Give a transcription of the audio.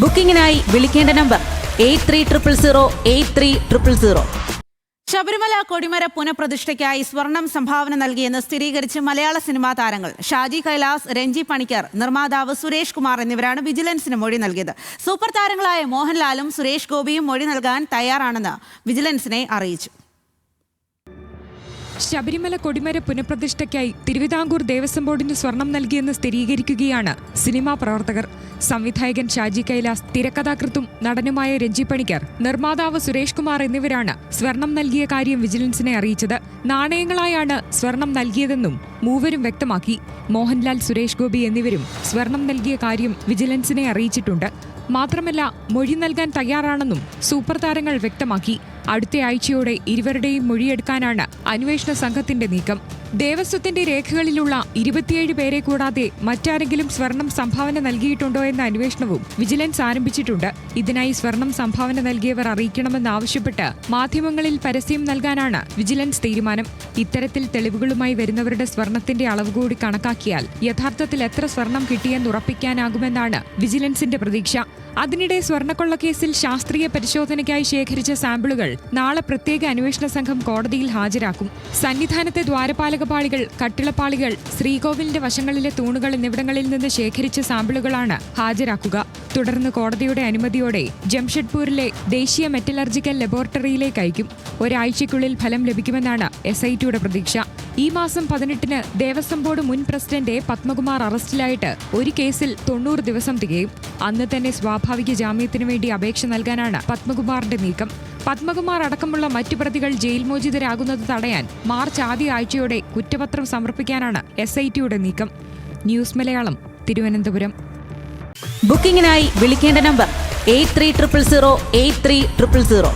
ബുക്കിംഗിനായി വിളിക്കേണ്ട നമ്പർ 8300083000. ശബരിമല കൊടിമര പുനഃപ്രതിഷ്ഠയ്ക്കായി സ്വർണം സംഭാവന നൽകിയെന്ന് സ്ഥിരീകരിച്ച് മലയാള സിനിമാ താരങ്ങൾ ഷാജി കൈലാസ്, രഞ്ജി പണിക്കർ, നിർമ്മാതാവ് സുരേഷ് കുമാർ എന്നിവരാണ് വിജിലൻസിന് മൊഴി നൽകിയത്. സൂപ്പർ താരങ്ങളായ മോഹൻലാലും സുരേഷ് ഗോപിയും മൊഴി നൽകാൻ തയ്യാറാണെന്ന് വിജിലൻസിനെ അറിയിച്ചു. ശബരിമല കൊടിമര പുനഃപ്രതിഷ്ഠയ്ക്കായി തിരുവിതാംകൂർ ദേവസ്വം ബോർഡിന് സ്വർണം നൽകിയെന്ന് സ്ഥിരീകരിക്കുകയാണ് സിനിമാ പ്രവർത്തകർ. സംവിധായകൻ ഷാജി കൈലാസ്, തിരക്കഥാകൃത്തും നടനുമായ രഞ്ജി പണിക്കർ, നിർമ്മാതാവ് സുരേഷ് കുമാർ എന്നിവരാണ് സ്വർണം നൽകിയ കാര്യം വിജിലൻസിനെ അറിയിച്ചത്. നാണയങ്ങളായാണ് സ്വർണം നൽകിയതെന്നും മൂവരും വ്യക്തമാക്കി. മോഹൻലാൽ, സുരേഷ് ഗോപി എന്നിവരും സ്വർണം നൽകിയ കാര്യം വിജിലൻസിനെ അറിയിച്ചിട്ടുണ്ട്. മാത്രമല്ല, മൊഴി നൽകാൻ തയ്യാറാണെന്നും സൂപ്പർ താരങ്ങൾ വ്യക്തമാക്കി. അടുത്ത ആഴ്ചയോടെ ഇരുവരുടെയും മൊഴിയെടുക്കാനാണ് അന്വേഷണ സംഘത്തിന്റെ നീക്കം. ദേവസ്വത്തിന്റെ രേഖകളിലുള്ള 27 പേരെ കൂടാതെ മറ്റാരെങ്കിലും സ്വർണം സംഭാവന നൽകിയിട്ടുണ്ടോ എന്ന അന്വേഷണവും വിജിലൻസ് ആരംഭിച്ചിട്ടുണ്ട്. ഇതിനായി സ്വർണം സംഭാവന നൽകിയവർ അറിയിക്കണമെന്നാവശ്യപ്പെട്ട് മാധ്യമങ്ങളിൽ പരസ്യം നൽകാനാണ് വിജിലൻസ് തീരുമാനം. ഇത്തരത്തിൽ തെളിവുകളുമായി വരുന്നവരുടെ സ്വർണത്തിന്റെ അളവ് കൂടി കണക്കാക്കിയാൽ യഥാർത്ഥത്തിൽ എത്ര സ്വർണം കിട്ടിയെന്നുറപ്പിക്കാനാകുമെന്നാണ് വിജിലൻസിന്റെ പ്രതീക്ഷ. അതിനിടെ സ്വർണ്ണക്കൊള്ളക്കേസിൽ ശാസ്ത്രീയ പരിശോധനയ്ക്കായി ശേഖരിച്ച സാമ്പിളുകൾ നാളെ പ്രത്യേക അന്വേഷണ സംഘം കോടതിയിൽ ഹാജരാക്കും. സന്നിധാനത്തെ ദ്വാരപാലകപാളികൾ, കട്ടിളപ്പാളികൾ, ശ്രീകോവിലിന്റെ വശങ്ങളിലെ തൂണുകൾ എന്നിവിടങ്ങളിൽ നിന്ന് ശേഖരിച്ച സാമ്പിളുകളാണ് ഹാജരാക്കുക. തുടർന്ന് കോടതിയുടെ അനുമതിയോടെ ജംഷഡ്പൂരിലെ ദേശീയ മെറ്റലർജിക്കൽ ലബോറട്ടറിയിലേക്ക് അയക്കും. ഒരാഴ്ചയ്ക്കുള്ളിൽ ഫലം ലഭിക്കുമെന്നാണ് SITയുടെ പ്രതീക്ഷ. ഈ മാസം 18-ന് ദേവസ്വം ബോർഡ് മുൻ പ്രസിഡന്റ് പത്മകുമാർ അറസ്റ്റിലായിട്ട് ഒരു കേസിൽ 90 ദിവസം തികയും. അന്ന് തന്നെ സ്വാഭാവിക ജാമ്യത്തിനു വേണ്ടി അപേക്ഷ നൽകാനാണ് പത്മകുമാറിന്റെ നീക്കം. പത്മകുമാർ അടക്കമുള്ള മറ്റു പ്രതികൾ ജയിൽ മോചിതരാകുന്നത് തടയാൻ മാർച്ച് ആദ്യ ആഴ്ചയോടെ കുറ്റപത്രം സമർപ്പിക്കാനാണ് SITയുടെ നീക്കം. ന്യൂസ് മലയാളം, തിരുവനന്തപുരം. ബുക്കിംഗിനായി വിളിക്കേണ്ട നമ്പർ 8300083000.